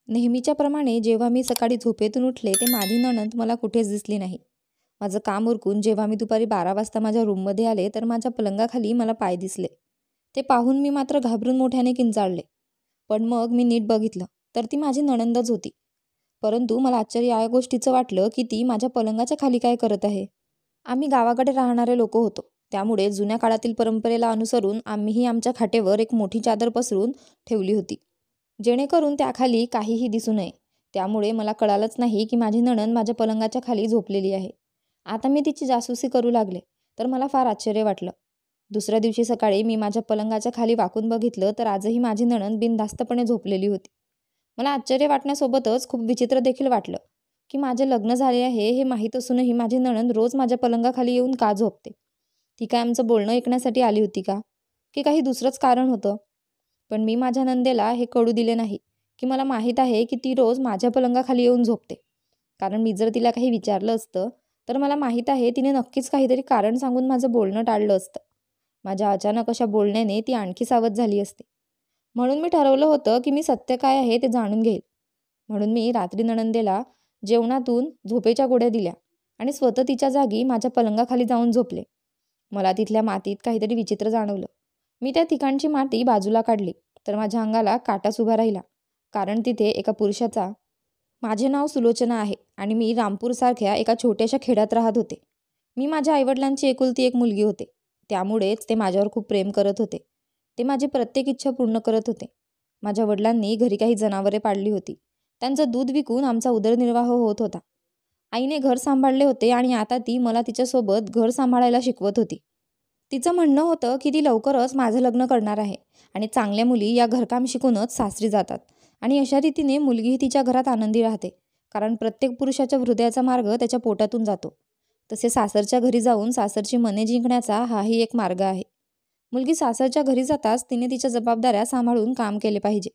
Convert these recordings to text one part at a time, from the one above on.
नेहमीच्या प्रमाणे जेव्हा मी सकाळी झोपेतून उठले ते माझी नणंद मला कुठेच दिसली नाही. माझं काम उरकून जेव्हा मी दुपारी 12 वाजता माझ्या रूममध्ये आले तर माझ्या पलंगाखाली मला पाय दिसले. ते पाहून मी मात्र घाबरून मोठ्याने किंचाळले. पण मग मी नीट बघितलं तर ती माझी नणंदच होती. परंतु मला आश्चर्य या गोष्टीचं वाटलं की ती माझ्या पलंगाच्या खाली काय करत आहे. आम्ही गावाकडे राहणारे लोक होतो, त्यामुळे जुन्या काळातील परंपरेला अनुसरून आम्हीही आमच्या खाटेवर एक मोठी चादर पसरून ठेवली होती, जेणेकरून त्याखाली काहीही दिसू नये. त्यामुळे मला कळालंच नाही की माझी नणंद माझ्या पलंगाच्या खाली झोपलेली आहे. आता मी तिची जासूसी करू लागले तर मला फार आश्चर्य वाटलं. दुसऱ्या दिवशी सकाळी मी माझ्या पलंगाच्या खाली वाकून बघितलं तर आजही माझी नणंद बिनधास्तपणे झोपलेली होती. मला आश्चर्य वाटण्यासोबतच खूप विचित्र देखील वाटलं की माझे लग्न झाले आहे हे माहीत असूनही माझी नणंद रोज माझ्या पलंगाखाली येऊन का झोपते. ती काय आमचं बोलणं ऐकण्यासाठी आली होती का, की काही दुसरंच कारण होतं. पण मी माझ्या नंदेला हे कळू दिले नाही की मला माहीत आहे की ती रोज माझ्या पलंगाखाली येऊन झोपते. कारण मी जर तिला काही विचारलं असतं तर मला माहीत आहे तिने नक्कीच काहीतरी कारण सांगून माझं बोलणं टाळलं असतं. माझ्या अचानक अशा बोलण्याने ती आणखी सावध झाली असते. म्हणून मी ठरवलं होतं की मी सत्य काय आहे ते जाणून घेईल. म्हणून मी रात्री नणंदेला जेवणातून झोपेच्या गोळ्या दिल्या आणि स्वतः तिच्या जागी माझ्या पलंगाखाली जाऊन झोपले. मला तिथल्या मातीत काहीतरी विचित्र जाणवलं. मी त्या ठिकाणची माती बाजूला काढली तर माझ्या अंगाला काटाच उभा राहिला. कारण तिथे एका पुरुषाचा, माझे नाव सुलोचना आहे आणि मी रामपूरसारख्या एका छोट्याशा खेड्यात राहत होते. मी माझ्या आईवडिलांची एकुलती एक मुलगी होते, त्यामुळेच ते माझ्यावर खूप प्रेम करत होते. ते माझी प्रत्येक इच्छा पूर्ण करत होते. माझ्या वडिलांनी घरी काही जनावरे पाळली होती. त्यांचं दूध विकून आमचा उदरनिर्वाह होत होता. आईने घर सांभाळले होते आणि आता ती मला तिच्यासोबत घर सांभाळायला शिकवत होती. तिचं म्हणणं होतं की ती लवकरच माझं लग्न करणार आहे आणि चांगल्या मुली या घरकाम शिकूनच सासरी जातात आणि अशा रीतीने मुलगीही तिच्या घरात आनंदी राहते. कारण प्रत्येक पुरुषाच्या हृदयाचा मार्ग त्याच्या पोटातून जातो. तसे सासरच्या घरी जाऊन सासरची मने जिंकण्याचा हाही एक मार्ग आहे. मुलगी सासरच्या घरी जाताच तिने तिच्या जबाबदाऱ्या सांभाळून काम केले पाहिजे.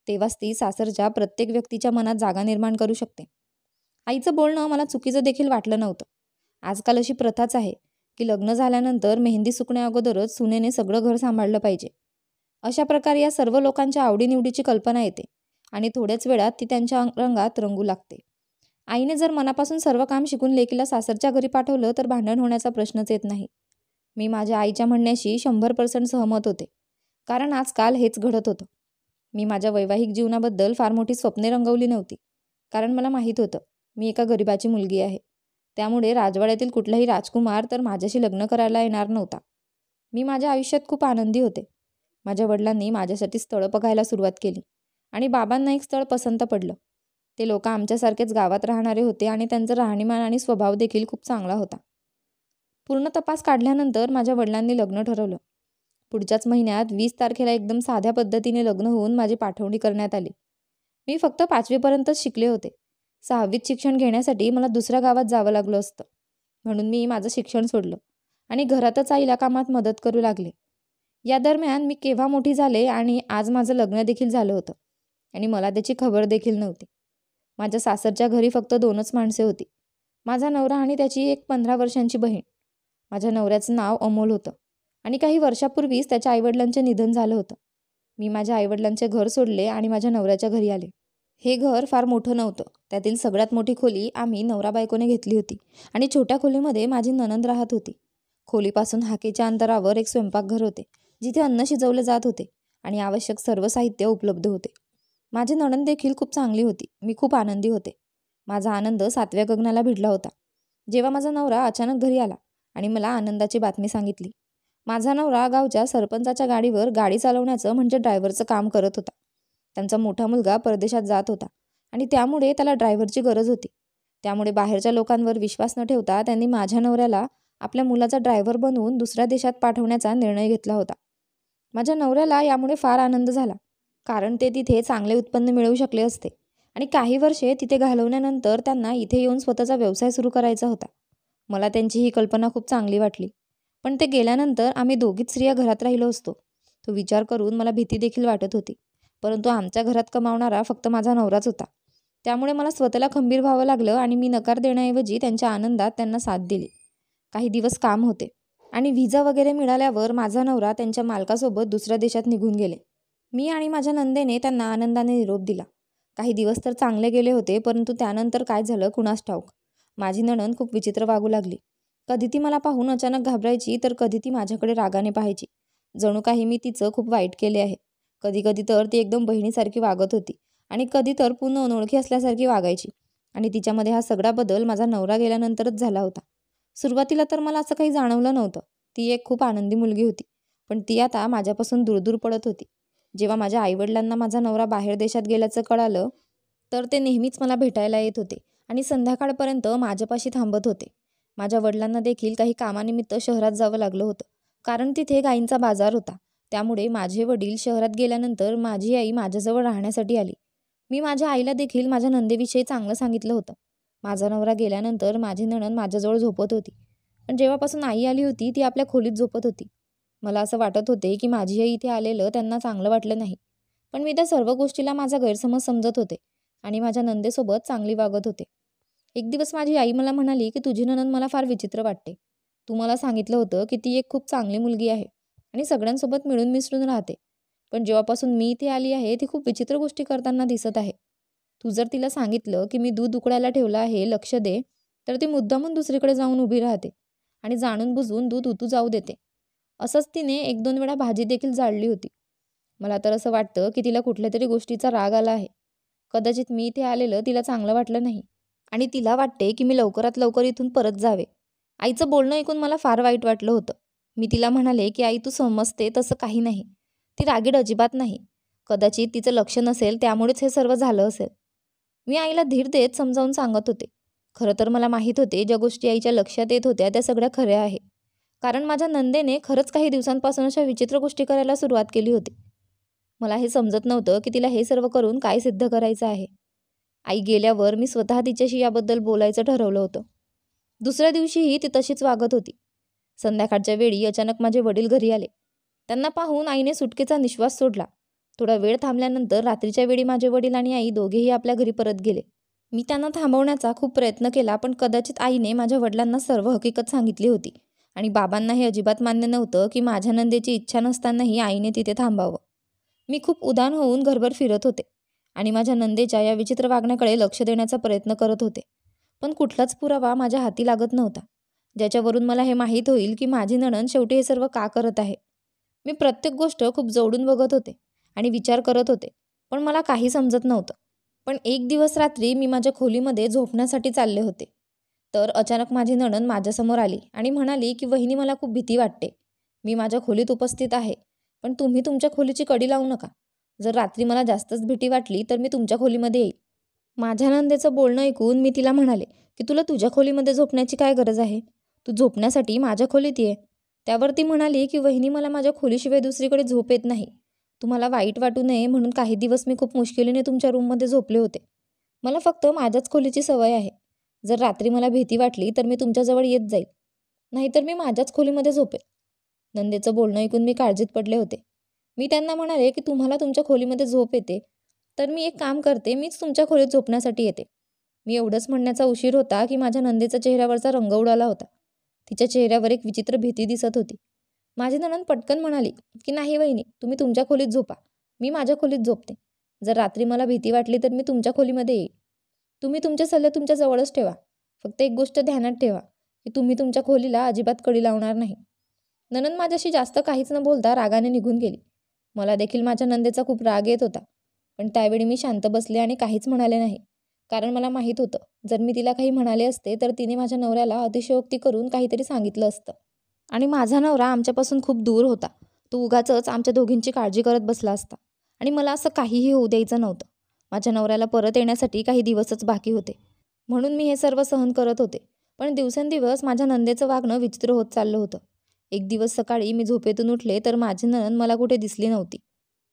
तेव्हाच ती सासरच्या प्रत्येक व्यक्तीच्या मनात जागा निर्माण करू शकते. आईचं बोलणं मला चुकीचं देखील वाटलं नव्हतं. आजकाल अशी प्रथाच आहे की लग्न झाल्यानंतर मेहंदी सुकण्या अगोदरच सुनेने सगळं घर सांभाळलं पाहिजे. अशा प्रकारे या सर्व लोकांच्या आवडीनिवडीची कल्पना येते आणि थोड्याच वेळात ती त्यांच्या रंगात रंगू लागते. आईने जर मनापासून सर्व काम शिकून लेकीला सासरच्या घरी पाठवलं तर भांडण होण्याचा प्रश्नच येत नाही. मी माझ्या आईच्या म्हणण्याशी 100% सहमत होते. कारण आजकाल हेच घडत होतं. मी माझ्या वैवाहिक जीवनाबद्दल फार मोठी स्वप्ने रंगवली नव्हती. कारण मला माहीत होतं मी एका गरिबाची मुलगी आहे. त्यामुळे राजवाड्यातील कुठलाही राजकुमार तर माझ्याशी लग्न करायला येणार नव्हता. मी माझ्या आयुष्यात खूप आनंदी होते. माझ्या वडिलांनी माझ्यासाठी स्थळं बघायला सुरुवात केली आणि बाबांना एक स्थळ पसंत पडलं. ते लोक आमच्यासारखेच गावात राहणारे होते आणि त्यांचं राहणीमान आणि स्वभाव देखील खूप चांगला होता. पूर्ण तपास काढल्यानंतर माझ्या वडिलांनी लग्न ठरवलं. पुढच्याच महिन्यात 20 तारखेला एकदम साध्या पद्धतीने लग्न होऊन माझी पाठवणी करण्यात आली. मी फक्त 5वीपर्यंतच शिकले होते. 6वीत शिक्षण घेण्यासाठी मला दुसऱ्या गावात जावं लागलं असतं. म्हणून मी माझं शिक्षण सोडलं आणि घरातच आईला कामात मदत करू लागले. या दरम्यान मी केव्हा मोठी झाले आणि आज माझं लग्न देखील झालं होतं आणि मला त्याची खबर देखील नव्हती. माझ्या सासरच्या घरी फक्त 2च माणसे होती. माझा नवरा आणि त्याची एक 15 वर्षांची बहीण. माझ्या नवऱ्याचं नाव अमोल होतं आणि काही वर्षापूर्वीच त्याच्या आईवडिलांचे निधन झालं होतं. मी माझ्या आईवडिलांचे घर सोडले आणि माझ्या नवऱ्याच्या घरी आले. हे घर फार मोठं नव्हतं. त्यातील सगळ्यात मोठी खोली आम्ही नवरा बायकोने घेतली होती आणि छोट्या खोलीमध्ये माझी नणंद राहत होती. खोलीपासून हाकेच्या अंतरावर एक स्वयंपाकघर होते, जिथे अन्न शिजवले जात होते आणि आवश्यक सर्व साहित्य उपलब्ध होते. माझी नणंद देखील खूप चांगली होती. मी खूप आनंदी होते. माझा आनंद 7व्या गगनाला भिडला होता जेव्हा माझा नवरा अचानक घरी आला आणि मला आनंदाची बातमी सांगितली. माझा नवरा गावच्या सरपंचाच्या गाडीवर गाडी चालवण्याचं म्हणजे ड्रायव्हरचं काम करत होता. त्यांचा मोठा मुलगा परदेशात जात होता आणि त्यामुळे त्याला ड्रायव्हरची गरज होती. त्यामुळे बाहेरच्या लोकांवर विश्वास न ठेवता त्यांनी माझ्या नवऱ्याला आपल्या मुलाचा ड्रायव्हर बनवून दुसऱ्या देशात पाठवण्याचा निर्णय घेतला होता. माझ्या नवऱ्याला यामुळे फार आनंद झाला, कारण ते तिथे चांगले उत्पन्न मिळवू शकले असते आणि काही वर्षे तिथे घालवल्यानंतर त्यांना इथे येऊन स्वतःचा व्यवसाय सुरू करायचा होता. मला त्यांची ही कल्पना खूप चांगली वाटली. पण ते गेल्यानंतर आम्ही दोघीच स्त्रिया घरात राहिलो असतो. तो विचार करून मला भीती देखील वाटत होती. परंतु आमच्या घरात कमावणारा फक्त माझा नवराच होता. त्यामुळे मला स्वतःला खंबीर व्हावं लागलं आणि मी नकार देण्याऐवजी त्यांच्या आनंदात त्यांना साथ दिली. काही दिवस काम होते आणि व्हिसा वगैरे मिळाल्यावर माझा नवरा त्यांच्या मालकासोबत दुसऱ्या देशात निघून गेले. मी आणि माझ्या नंदेने त्यांना आनंदाने निरोप दिला. काही दिवस तर चांगले गेले होते, परंतु त्यानंतर काय झालं कुणास ठाऊक. माझी नणंद खूप विचित्र वागू लागली. कधी ती मला पाहून अचानक घाबरायची, तर कधी ती माझ्याकडे रागाने पाहायची. जणू काही मी तिचं खूप वाईट केले आहे. कधी कधी तर ती एकदम बहिणीसारखी वागत होती आणि कधी तर पूर्ण अनोळखी असल्यासारखी वागायची. आणि तिच्यामध्ये हा सगळा बदल माझा नवरा गेल्यानंतरच झाला होता. सुरुवातीला तर मला असं काही जाणवलं नव्हतं. ती एक खूप आनंदी मुलगी होती, पण ती आता माझ्यापासून दूर पडत होती. जेव्हा माझ्या आईवडिलांना माझा नवरा बाहेर देशात गेल्याचं कळालं, तर ते नेहमीच मला भेटायला येत होते आणि संध्याकाळपर्यंत माझ्यापाशी थांबत होते. माझ्या वडिलांना देखील काही कामानिमित्त शहरात जावं लागलं होतं, कारण तिथे गायींचा बाजार होता. त्यामुळे माझे वडील शहरात गेल्यानंतर माझी आई माझ्याजवळ राहण्यासाठी आली. मी माझ्या आईला देखील माझ्या नंदेविषयी चांगलं सांगितलं होतं. माझा नवरा गेल्यानंतर माझी नणंद माझ्याजवळ झोपत होती, पण जेव्हापासून आई आली होती ती आपल्या खोलीत झोपत होती. मला असं वाटत होते की माझी आई इथे आलेलं त्यांना चांगलं वाटलं नाही. पण मी त्या सर्व गोष्टीला माझा गैरसमज समजत होते आणि माझ्या नंदेसोबत चांगली वागत होते. एक दिवस माझी आई मला म्हणाली की तुझी नणंद मला फार विचित्र वाटते. तू मला सांगितलं होतं की ती एक खूप चांगली मुलगी आहे आणि सगळ्यांसोबत मिळून मिसळून राहते. पण जेव्हापासून मी इथे आली आहे ती खूप विचित्र गोष्टी करताना दिसत आहे. तू जर तिला सांगितलं की मी दूध उकळायला ठेवलं आहे, लक्ष दे, तर ती मुद्दामून दुसरीकडे जाऊन उभी राहते आणि जाणून बुजून दूध उतू जाऊ देते. असंच तिने 1-2 वेळा भाजी देखील जाळली होती. मला तर असं वाटतं की तिला कुठल्या तरी गोष्टीचा राग आला आहे. कदाचित मी इथे आलेलं तिला चांगलं वाटलं नाही आणि तिला वाटते की मी लवकरात लवकर इथून परत जावे. आईचं बोलणं ऐकून मला फार वाईट वाटलं होतं. मी तिला म्हणाले की आई, तू समजते तसं काही नाही. ती रागीट अजिबात नाही. कदाचित तिचं लक्ष नसेल, त्यामुळेच हे सर्व झालं असेल. मी आईला धीर देत समजावून सांगत होते. खरं तर मला माहीत होते ज्या गोष्टी आईच्या लक्षात येत होत्या त्या सगळ्या खऱ्या आहे. कारण माझ्या नंदेने खरंच काही दिवसांपासून अशा विचित्र गोष्टी करायला सुरुवात केली होती. मला हे समजत नव्हतं की तिला हे सर्व करून काय सिद्ध करायचं आहे. आई गेल्यावर मी स्वतः तिच्याशी याबद्दल बोलायचं ठरवलं होतं. दुसऱ्या दिवशीही ती तशीच वागत होती. संध्याकाळच्या वेळी अचानक माझे वडील घरी आले. त्यांना पाहून आईने सुटकेचा निश्वास सोडला. थोडा वेळ थांबल्यानंतर रात्रीच्या वेळी माझे वडील आणि आई दोघेही आपल्या घरी परत गेले. मी त्यांना थांबवण्याचा खूप प्रयत्न केला, पण कदाचित आईने माझ्या वडिलांना सर्व हकीकत सांगितली होती आणि बाबांना हे अजिबात मान्य नव्हतं की माझ्या नंदेची इच्छा नसतानाही आईने तिथे थांबावं. मी खूप उदान होऊन घरभर फिरत होते आणि माझ्या नंदेच्या या विचित्र वागण्याकडे लक्ष देण्याचा प्रयत्न करत होते. पण कुठलाच पुरावा माझ्या हाती लागत नव्हता, ज्याच्यावरून मला हे माहीत होईल की माझी नणंद शेवटी हे सर्व का करत आहे. मी प्रत्येक गोष्ट खूप जवळून बघत होते आणि विचार करत होते, पण मला काही समजत नव्हतं. पण एक दिवस रात्री मी माझ्या खोलीमध्ये झोपण्यासाठी चालले होते, तर अचानक माझी नणंद माझ्यासमोर आली आणि म्हणाली की वहिनी, मला खूप भीती वाटते. मी माझ्या खोलीत उपस्थित आहे, पण तुम्ही तुमच्या खोलीची कडी लावू नका. जर रात्री मला जास्तच भीती वाटली तर मी तुमच्या खोलीमध्ये येईल. माझ्या नंदेचं बोलणं ऐकून मी तिला म्हणाले की तुला तुझ्या खोलीमध्ये झोपण्याची काय गरज आहे? तू झोपण्यासाठी माझ्या खोलीत ये. त्यावर ती म्हणाली की वहिनी, मला माझ्या खोलीशिवाय दुसरीकडे झोप येत नाही. तुम्हाला वाईट वाटू नये म्हणून काही दिवस मी खूप मुश्किलीने तुमच्या रूममध्ये झोपले होते. मला फक्त माझ्याच खोलीची सवय आहे. जर रात्री मला भीती वाटली तर मी तुमच्याजवळ येत जाईल, नाहीतर मी माझ्याच खोलीमध्ये झोपेल. नंदेचं बोलणं ऐकून मी काळजीत पडले होते. मी त्यांना म्हणाले की तुम्हाला तुमच्या खोलीमध्ये झोप येते, तर मी एक काम करते, मीच तुमच्या खोलीत झोपण्यासाठी येते. मी एवढंच म्हणण्याचा उशीर होता की माझ्या नंदेचा चेहऱ्यावरचा रंग उडाला होता. तिच्या चेहऱ्यावर एक विचित्र भीती दिसत होती. माझी नणंद पटकन म्हणाली की नाही वहिनी, तुम्ही तुमच्या खोलीत झोपा, मी माझ्या खोलीत झोपते. जर रात्री मला भीती वाटली तर मी तुमच्या खोलीमध्ये येईल. तुम्ही तुमचे सल्ले तुमच्या जवळच ठेवा. फक्त एक गोष्ट ध्यानात ठेवा की तुम्ही तुमच्या खोलीला अजिबात कडी लावणार नाही. नणंद माझ्याशी जास्त काहीच न बोलता रागाने निघून गेली. मला देखील माझ्या नंदेचा खूप राग येत होता, पण त्यावेळी मी शांत बसले आणि काहीच म्हणाले नाही. कारण मला माहीत होतं, जर मी तिला काही म्हणाले असते तर तिने माझ्या नवऱ्याला अतिशयोक्ती करून काहीतरी सांगितलं असतं आणि माझा नवरा आमच्यापासून खूप दूर होता. तो उगाचच आमच्या दोघींची काळजी करत बसला असता आणि मला असं काहीही होऊ द्यायचं नव्हतं. माझ्या नवऱ्याला परत येण्यासाठी काही दिवसच बाकी होते, म्हणून मी हे सर्व सहन करत होते. पण दिवसेंदिवस माझ्या नंदेचं वागणं विचित्र होत चाललं होतं. एक दिवस सकाळी मी झोपेतून उठले तर माझी नणंद मला कुठे दिसली नव्हती.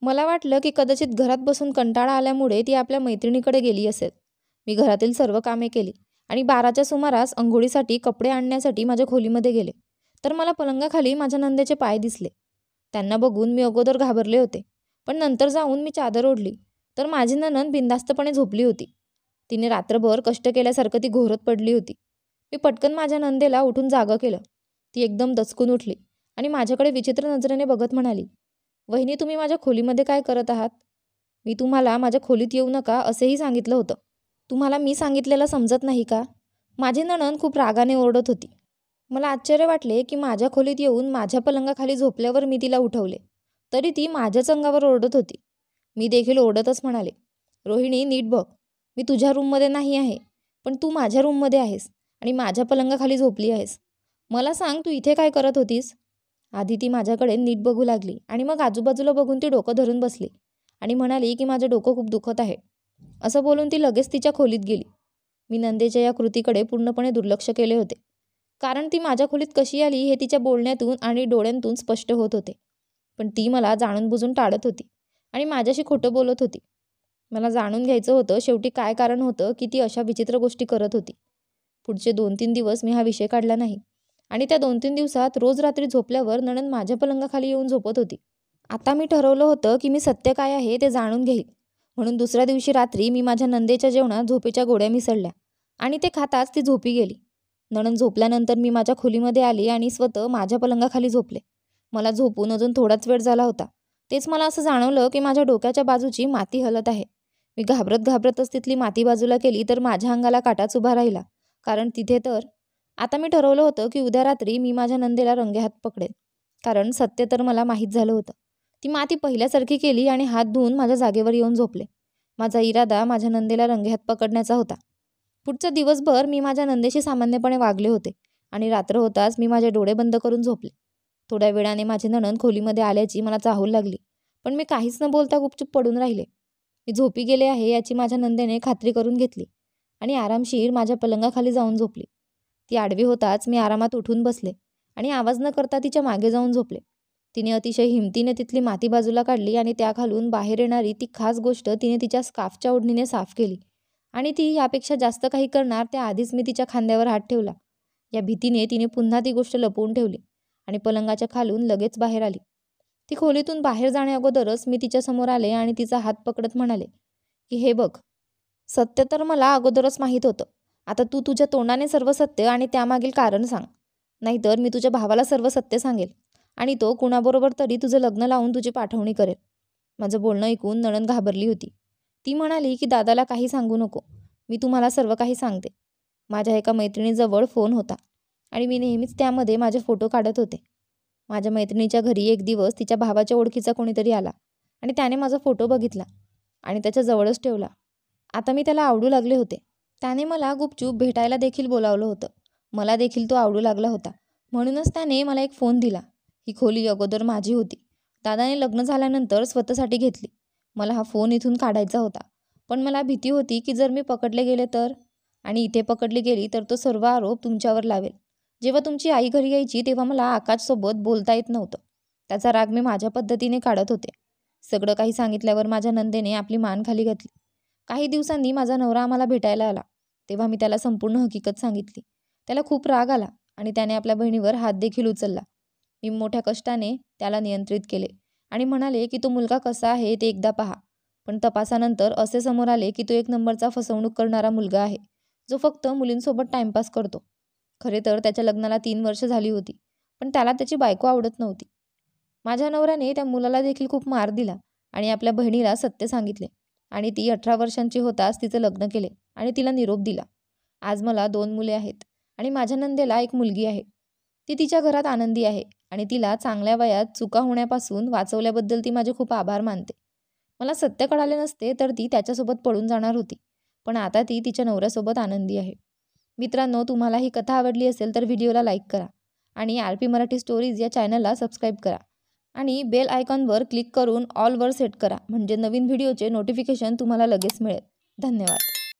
मला वाटलं की कदाचित घरात बसून कंटाळा आल्यामुळे ती आपल्या मैत्रिणीकडे गेली असेल. मी घरातील सर्व कामे केली आणि 12च्या सुमारास अंघोळीसाठी कपडे आणण्यासाठी माझ्या खोलीमध्ये गेले, तर मला पलंगाखाली माझ्या नंदेचे पाय दिसले. त्यांना बघून मी अगोदर घाबरले होते, पण नंतर जाऊन मी चादर ओढली तर माझी नणंद बिनधास्तपणे झोपली होती. तिने रात्रभर कष्ट केल्यासारखं ती घोरत पडली होती. मी पटकन माझ्या नंदेला उठून जागं केलं. ती एकदम दचकून उठली आणि माझ्याकडे विचित्र नजरेने बघत म्हणाली, वहिनी, तुम्ही माझ्या खोलीमध्ये काय करत आहात? मी तुम्हाला माझ्या खोलीत येऊ नका असेही सांगितलं होतं. तुम्हाला मी सांगितलेलं समजत नाही का? माझी नणंद खूप रागाने ओरडत होती. मला आश्चर्य वाटले की माझ्या खोलीत येऊन माझ्या पलंगाखाली झोपल्यावर मी तिला उठवले, तरी ती माझ्याच अंगावर ओरडत होती. मी देखील ओरडतच म्हणाले, रोहिणी नीट बघ, मी तुझ्या रूममध्ये नाही आहे, पण तू माझ्या रूममध्ये आहेस आणि माझ्या पलंगाखाली झोपली आहेस. मला सांग, तू इथे काय करत होतीस? आधी ती माझ्याकडे नीट बघू लागली आणि मग आजूबाजूला बघून ती डोकं धरून बसली आणि म्हणाली की माझं डोकं खूप दुखत आहे. असं बोलून ती लगेच तिच्या खोलीत गेली. मी नंदेच्या या कृतीकडे पूर्णपणे दुर्लक्ष केले होते, कारण ती माझ्या खोलीत कशी आली हे तिच्या बोलण्यातून आणि डोळ्यांतून स्पष्ट होत होते. पण ती मला जाणून बुजून टाळत होती आणि माझ्याशी खोटं बोलत होती. मला जाणून घ्यायचं होतं शेवटी काय कारण होतं की ती अशा विचित्र गोष्टी करत होती. पुढचे 2-3 दिवस मी हा विषय काढला नाही आणि त्या 2-3 दिवसात रोज रात्री झोपल्यावर नणंद माझ्या पलंगाखाली येऊन झोपत होती. आता मी ठरवलं होतं की मी सत्य काय आहे ते जाणून घेईल. म्हणून दुसऱ्या दिवशी रात्री मी माझ्या नंदेच्या जेवणात झोपेच्या गोळ्या मिसळल्या आणि ते खाताच ती झोपी गेली. नणंद झोपल्यानंतर मी माझ्या खोलीमध्ये आली आणि स्वतः माझ्या पलंगाखाली झोपले. मला झोपून अजून थोडाच वेळ झाला होता. तेच मला असं जाणवलं की माझ्या डोक्याच्या बाजूची माती हलत आहे. मी घाबरतच तिथली माती बाजूला केली तर माझ्या अंगाला काटाच उभा राहिला, कारण तिथे तर आता मी ठरवलं होतं की उद्या रात्री मी माझ्या नंदेला रंगेहात पकडेल, कारण सत्य तर मला माहीत झालं होतं. ती माती पहिल्यासारखी केली आणि हात धुवून माझ्या जागेवर येऊन झोपले. माझा इरादा माझ्या नंदेला रंगेहात पकडण्याचा होता. पुढचा दिवसभर मी माझ्या नंदेशी सामान्यपणे वागले होते आणि रात्र होताच मी माझे डोळे बंद करून झोपले. थोड्या वेळाने माझी नणंद खोलीमध्ये आल्याची मला चाहूल लागली, पण मी काहीच न बोलता गुपचूप पडून राहिले. मी झोपी गेले आहे याची माझ्या नंदेने खात्री करून घेतली आणि आरामशीर माझ्या पलंगाखाली जाऊन झोपली. ती आडवी होताच मी आरामात उठून बसले आणि आवाज न करता तिच्या मागे जाऊन झोपले. तिने अतिशय हिमतीने तिथली माती बाजूला काढली आणि त्याखालून बाहेर येणारी ती खास गोष्ट तिने तिच्या स्कार्फच्या ओढणीने साफ केली आणि ती यापेक्षा जास्त काही करणार त्याआधीच मी तिच्या खांद्यावर हात ठेवला. या भीतीने तिने पुन्हा ती गोष्ट लपवून ठेवली आणि पलंगाच्या खालून लगेच बाहेर आली. ती खोलीतून बाहेर जाण्याअगोदरच मी तिच्यासमोर आले आणि तिचा हात पकडत म्हणाले की हे बघ, सत्य तर मला अगोदरच माहीत होतं. आता तू तुझ्या तोंडाने सर्व सत्य आणि त्यामागील कारण सांग, नाहीतर मी तुझ्या भावाला सर्व सत्य सांगेल आणि तो कुणाबरोबर तरी तुझं लग्न लावून तुझी पाठवणी करेल. माझं बोलणं ऐकून नणंद घाबरली होती. ती म्हणाली की दादाला काही सांगू नको, मी तुम्हाला सर्व काही सांगते. माझ्या एका मैत्रिणीजवळ फोन होता आणि मी नेहमीच त्यामध्ये माझे फोटो काढत होते. माझ्या मैत्रिणीच्या घरी एक दिवस तिच्या भावाच्या ओळखीचा कोणीतरी आला आणि त्याने माझा फोटो बघितला आणि त्याच्या जवळच ठेवला. आता मी त्याला आवडू लागले होते. त्याने मला गुपचूप भेटायला देखील बोलावलं होतं. मला देखील तो आवडू लागला होता. म्हणूनच त्याने मला एक फोन दिला. ही खोली अगोदर माझी होती. दादाने लग्न झाल्यानंतर स्वतःसाठी घेतली. मला हा फोन इथून काढायचा होता, पण मला भीती होती की जर मी पकडले गेले तर, आणि इथे पकडली गेली तर तो सर्व आरोप तुमच्यावर लावेल. जेव्हा तुमची आई घरी यायची तेव्हा मला आकाशसोबत बोलता येत नव्हतं. त्याचा राग मी माझ्या पद्धतीने काढत होते. सगळं काही सांगितल्यावर माझ्या नंदेने आपली मान खाली घातली. काही दिवसांनी माझा नवरा आम्हाला भेटायला आला. तेव्हा मी त्याला संपूर्ण हकीकत सांगितली. त्याला खूप राग आला आणि त्याने आपल्या बहिणीवर हात देखील उचलला. मी मोठ्या कष्टाने त्याला नियंत्रित केले आणि म्हणाले की तो मुलगा कसा आहे ते एकदा पहा. पण तपासानंतर असे समोर आले की तो एक नंबरचा फसवणूक करणारा मुलगा आहे, जो फक्त मुलींसोबत टाइमपास करतो. खरे तर त्याच्या लग्नाला 3 वर्ष झाली होती, पण त्याला त्याची बायको आवडत नव्हती. माझ्या नवऱ्याने त्या मुलाला देखील खूप मार दिला आणि आपल्या बहिणीला सत्य सांगितले आणि ती 18 वर्षांची होताच तिचं लग्न केले आणि तिला निरोप दिला. आज मला 2 मुले आहेत आणि माझ्या नंदेला एक मुलगी आहे. ती तिच्या घरात आनंदी आहे आणि तिला चांगल्या वयात चुका होण्यापासून वाचवल्याबद्दल ती माझे खूप आभार मानते. मला सत्य कळाले नसते तर ती त्याच्यासोबत पळून जाणार होती, पण आता ती तिच्या नवऱ्यासोबत आनंदी आहे. मित्रांनो, तुम्हाला ही कथा आवडली असेल तर व्हिडिओला लाईक करा आणि RP मराठी स्टोरीज या चॅनलला सबस्क्राईब करा आणि बेल आयकॉनवर क्लिक करून ऑलवर सेट करा, म्हणजे नवीन व्हिडिओचे नोटिफिकेशन तुम्हाला लगेच मिळेल. धन्यवाद.